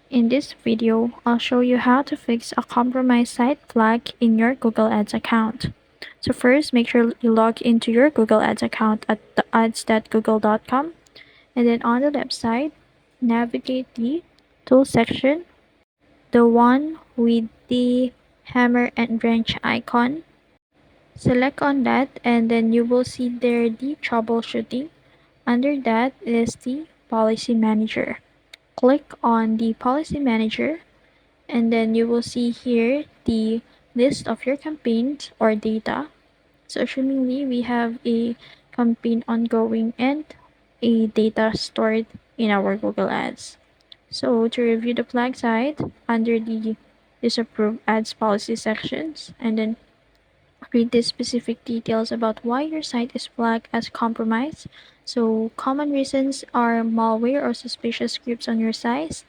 In this video, I'll show you how to fix a compromised site flag in your Google Ads account. So first, make sure you log into your Google Ads account at the ads.google.com, and then on the left side, navigate the Tools section, the one with the hammer and wrench icon. Select on that, and then you will see there the troubleshooting. Under that is the Policy Manager. Click on the Policy Manager, and then you will see here the list of your campaigns or data. So assumingly we have a campaign ongoing and a data stored in our Google Ads. So to review the flag site under the disapprove ads policy sections, and then read the specific details about why your site is flagged as compromised. So common reasons are malware or suspicious scripts on your site,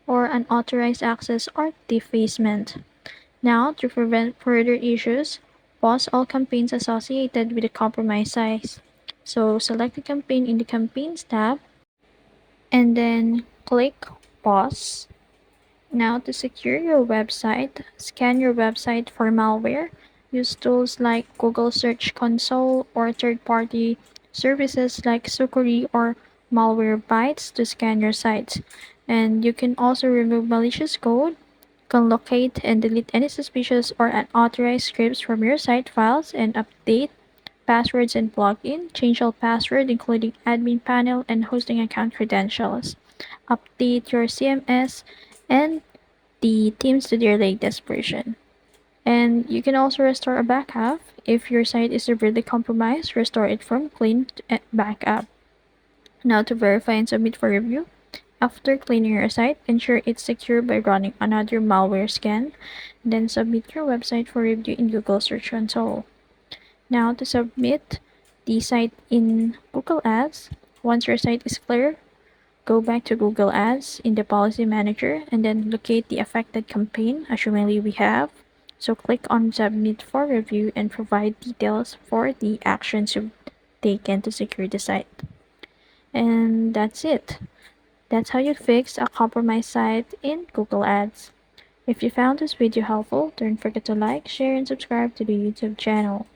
or unauthorized access or defacement. Now, to prevent further issues, pause all campaigns associated with a compromised site. So select the campaign in the Campaigns tab and then click Pause. Now, to secure your website, scan your website for malware. Use tools like Google Search Console or third-party services like Sucuri or Malwarebytes to scan your site. And you can also remove malicious code, can locate and delete any suspicious or unauthorized scripts from your site files, and update passwords and login. Change all password, including admin panel and hosting account credentials. Update your CMS and the themes to their latest version. And you can also restore a backup. If your site is severely compromised, restore it from clean backup. Now to verify and submit for review. After cleaning your site, ensure it's secure by running another malware scan. Then submit your website for review in Google Search Console. Now to submit the site in Google Ads, once your site is clear, go back to Google Ads in the Policy Manager and then locate the affected campaign, assumingly we have. So click on Submit for review and provide details for the actions you've taken to secure the site. And that's it. That's how you fix a compromised site in Google Ads. If you found this video helpful, don't forget to like, share, and subscribe to the YouTube channel.